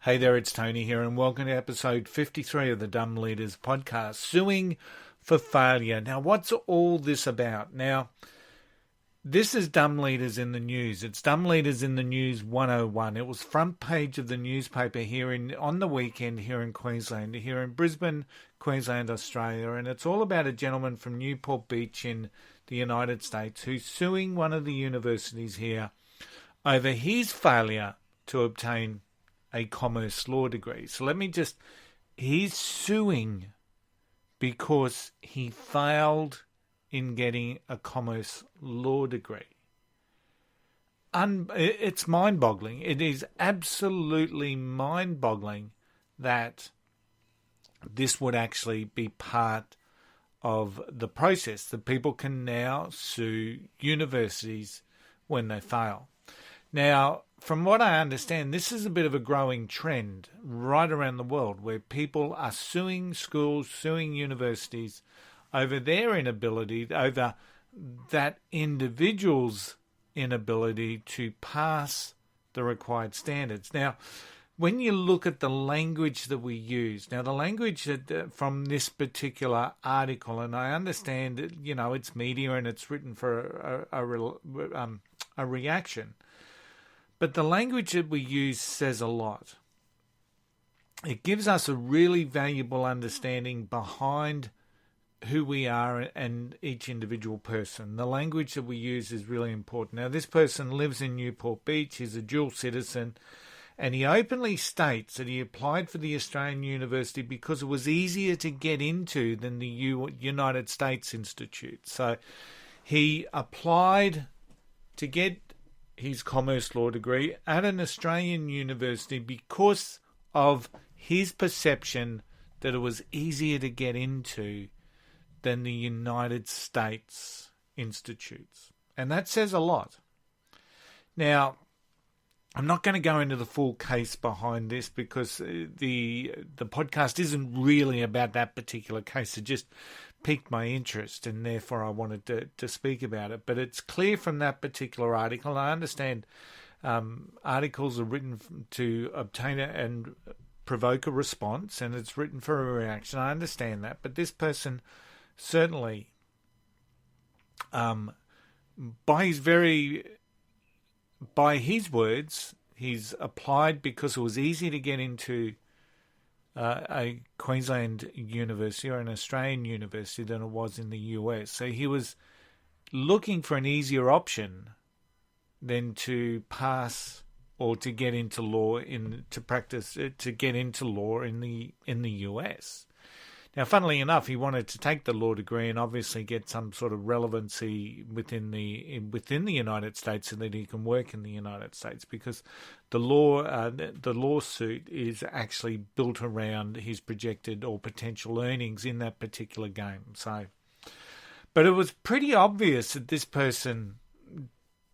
Hey there, it's Tony here, and welcome to episode 53 of the Dumb Leaders podcast, Suing for Failure. Now, what's all this about? Now, this is Dumb Leaders in the News. It's Dumb Leaders in the News 101. It was front page of the newspaper here on the weekend here in Queensland, here in Brisbane, Queensland, Australia, and it's all about a gentleman from Newport Beach in the United States who's suing one of the universities here over his failure to obtain a commerce law degree. So he's suing because he failed in getting a commerce law degree. It's mind-boggling. It is absolutely mind-boggling that this would actually be part of the process, that people can now sue universities when they fail. Now, from what I understand, this is a bit of a growing trend right around the world where people are suing schools, suing universities over their inability, over that individual's inability to pass the required standards. Now, when you look at the language that we use, now the language that from this particular article, and I understand that, it's media and it's written for a reaction, but the language that we use says a lot. It gives us a really valuable understanding behind who we are and each individual person. The language that we use is really important. Now, this person lives in Newport Beach. He's a dual citizen, and he openly states that he applied for the Australian university because it was easier to get into than the United States Institute. So he applied to get his commerce law degree at an Australian university because of his perception that it was easier to get into than the United States institutes. And that says a lot. Now, I'm not going to go into the full case behind this because the podcast isn't really about that particular case. It just piqued my interest and therefore I wanted to speak about it. But it's clear from that particular article, and I understand articles are written to obtain and provoke a response, and it's written for a reaction. I understand that. But this person certainly, by his words, he's applied because it was easy to get into a Queensland university or an Australian university than it was in the US. So he was looking for an easier option than to pass or to get into law to get into law in the US. Now, funnily enough, he wanted to take the law degree and obviously get some sort of relevancy within the United States so that he can work in the United States, because the lawsuit is actually built around his projected or potential earnings in that particular game. So, but it was pretty obvious that this person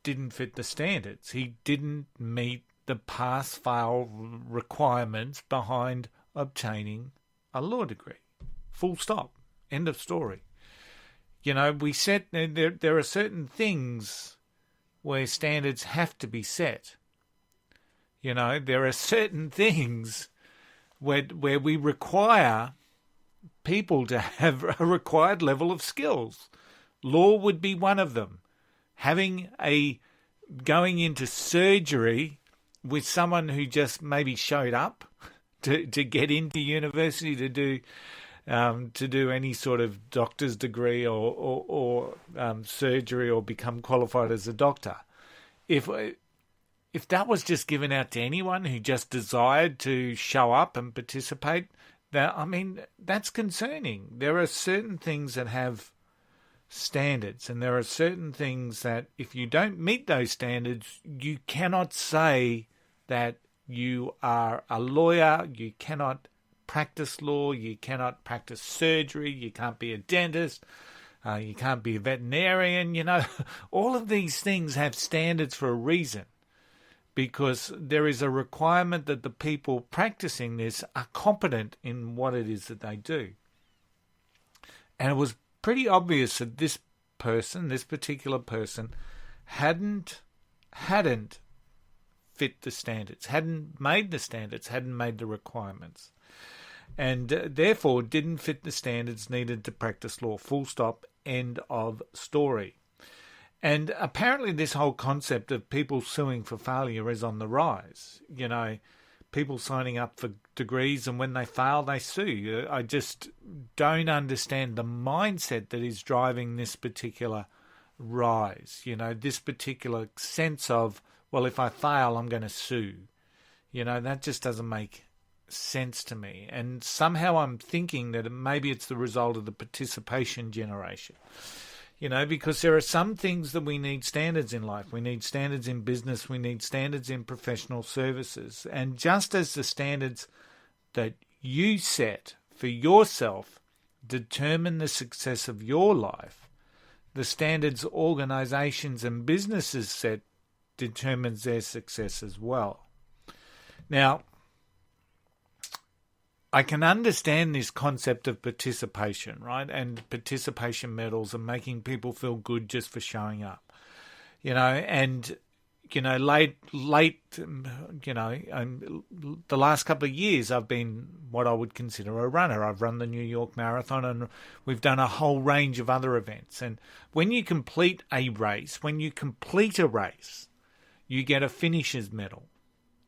didn't fit the standards. He didn't meet the pass-fail requirements behind obtaining a law degree. Full stop. End of story. We set there are certain things where standards have to be set. There are certain things where we require people to have a required level of skills. Law would be one of them. Going into surgery with someone who just maybe showed up to get into university to do any sort of doctor's degree or surgery or become qualified as a doctor. If that was just given out to anyone who just desired to show up and participate, that's concerning. There are certain things that have standards, and there are certain things that if you don't meet those standards, you cannot say that you are a lawyer, you cannot practice law, you cannot practice surgery, you can't be a dentist, you can't be a veterinarian. All of these things have standards for a reason, because there is a requirement that the people practicing this are competent in what it is that they do. And it was pretty obvious that this particular person, hadn't fit the standards, hadn't made the standards, hadn't made the requirements, and therefore didn't fit the standards needed to practice law. Full stop, end of story. And apparently this whole concept of people suing for failure is on the rise. You know, people signing up for degrees, and when they fail, they sue. I just don't understand the mindset that is driving this particular rise. You know, this particular sense of, well, if I fail, I'm going to sue. You know, that just doesn't make sense to me. And somehow I'm thinking that maybe it's the result of the participation generation. You know, because there are some things that we need standards in life. We need standards in business. We need standards in professional services. And just as the standards that you set for yourself determine the success of your life, the standards organizations and businesses set determines their success as well. Now, I can understand this concept of participation, right? And participation medals and making people feel good just for showing up, you know, and, you know, late, you know, the last couple of years I've been what I would consider a runner. I've run the New York Marathon, and we've done a whole range of other events. And when you complete a race, you get a finisher's medal.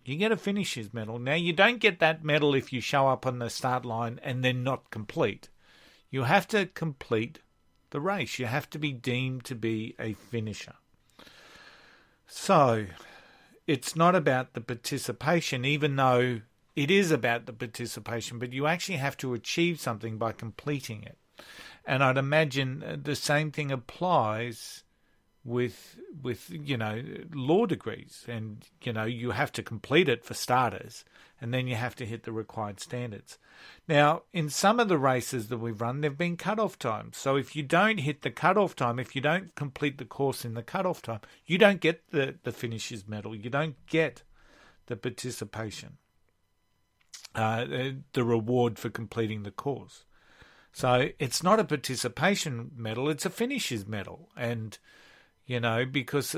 You get a finisher's medal. Now, you don't get that medal if you show up on the start line and then not complete. You have to complete the race. You have to be deemed to be a finisher. So, it's not about the participation, even though it is about the participation, but you actually have to achieve something by completing it. And I'd imagine the same thing applies with you know, law degrees, and you know, you have to complete it for starters, and then you have to hit the required standards. Now, in some of the races that we've run, there've been cut-off times. So if you don't hit the cut-off time, if you don't complete the course in the cut-off time, you don't get the finisher's medal. You don't get the participation, the reward for completing the course. So it's not a participation medal, it's a finisher's medal. And you know, because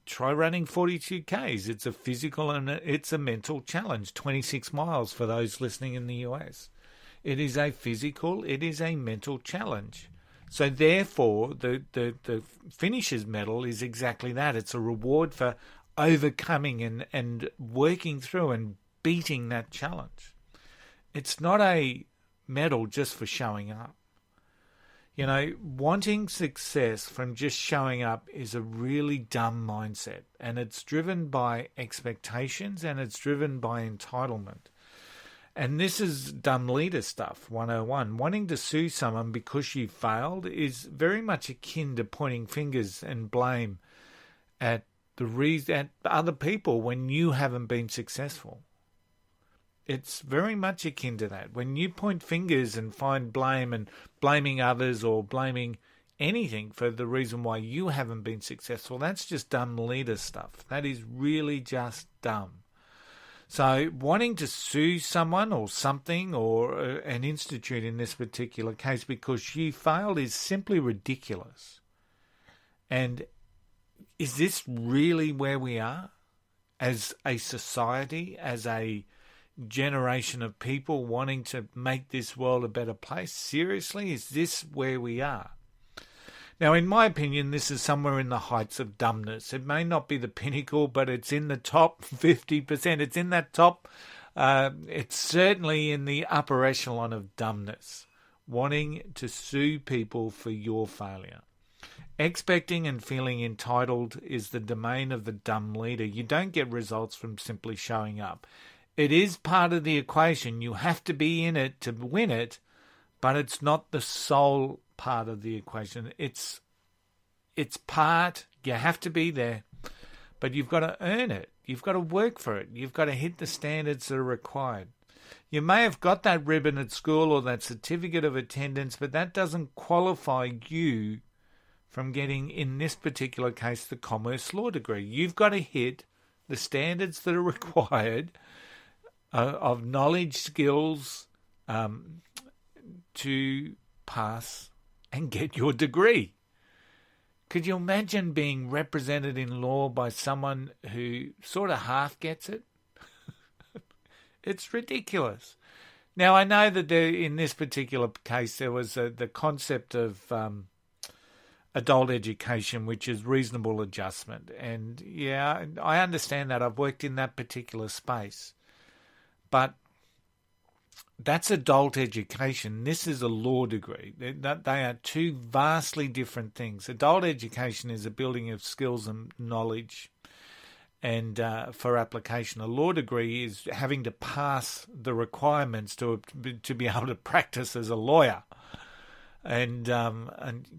try running 42 Ks. It's a physical and it's a mental challenge. 26 miles for those listening in the US. It is a physical, it is a mental challenge. So therefore, the finisher's medal is exactly that. It's a reward for overcoming and working through and beating that challenge. It's not a medal just for showing up. You know, wanting success from just showing up is a really dumb mindset, and it's driven by expectations and it's driven by entitlement. And this is dumb leader stuff, 101. Wanting to sue someone because you failed is very much akin to pointing fingers and blame at other people when you haven't been successful. It's very much akin to that. When you point fingers and find blame and blaming others or blaming anything for the reason why you haven't been successful, that's just dumb leader stuff. That is really just dumb. So wanting to sue someone or something or an institute in this particular case because you failed is simply ridiculous. And is this really where we are as a society, as a generation of people wanting to make this world a better place? Seriously, is this where we are? Now, in my opinion, this is somewhere in the heights of dumbness. It may not be the pinnacle, but it's in the top 50%. It's in that top, it's certainly in the upper echelon of dumbness. Wanting to sue people for your failure. Expecting and feeling entitled is the domain of the dumb leader. You don't get results from simply showing up. It is part of the equation. You have to be in it to win it, but it's not the sole part of the equation. It's part. You have to be there, but you've got to earn it. You've got to work for it. You've got to hit the standards that are required. You may have got that ribbon at school or that certificate of attendance, but that doesn't qualify you from getting, in this particular case, the commerce law degree. You've got to hit the standards that are required of knowledge, skills, to pass and get your degree. Could you imagine being represented in law by someone who sort of half gets it? It's ridiculous. Now, I know that in this particular case there was the concept of adult education, which is reasonable adjustment. And yeah, I understand that. I've worked in that particular space. But that's adult education. This is a law degree. They are two vastly different things. Adult education is a building of skills and knowledge and for application. A law degree is having to pass the requirements to be able to practice as a lawyer. And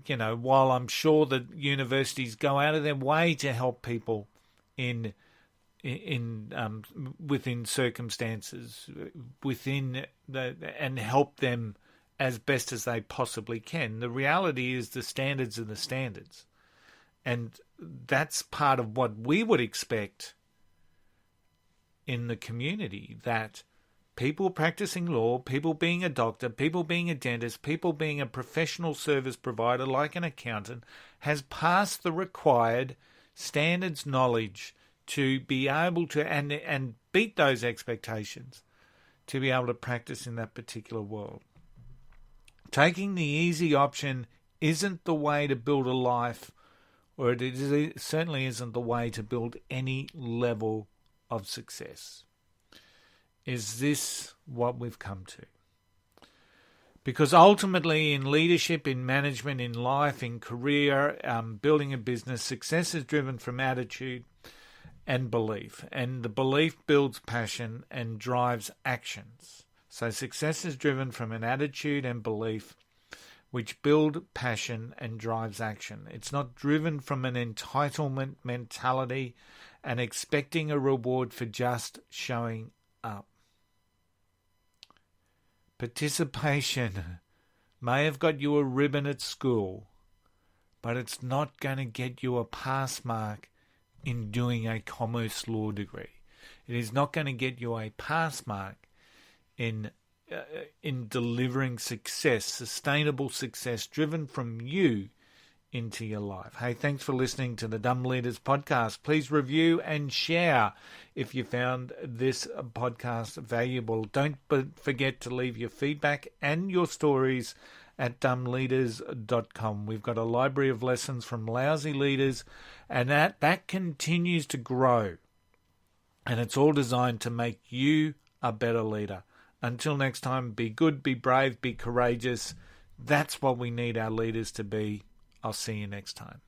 you know, while I'm sure that universities go out of their way to help people in within circumstances, and help them as best as they possibly can. The reality is the standards are the standards. And that's part of what we would expect in the community, that people practicing law, people being a doctor, people being a dentist, people being a professional service provider like an accountant, has passed the required standards knowledge to be able to, and beat those expectations, to be able to practice in that particular world. Taking the easy option isn't the way to build a life, or it certainly isn't the way to build any level of success. Is this what we've come to? Because ultimately in leadership, in management, in life, in career, building a business, success is driven from attitude and belief. And the belief builds passion and drives actions. So success is driven from an attitude and belief which build passion and drives action. It's not driven from an entitlement mentality and expecting a reward for just showing up. Participation may have got you a ribbon at school, but it's not going to get you a pass mark in doing a commerce law degree. It is not going to get you a pass mark in delivering success, sustainable success driven from you into your life. Hey, thanks for listening to the Dumb Leaders podcast. Please review and share if you found this podcast valuable. Don't forget to leave your feedback and your stories at dumbleaders.com. We've got a library of lessons from lousy leaders, and that continues to grow. And it's all designed to make you a better leader. Until next time, be good, be brave, be courageous. That's what we need our leaders to be. I'll see you next time.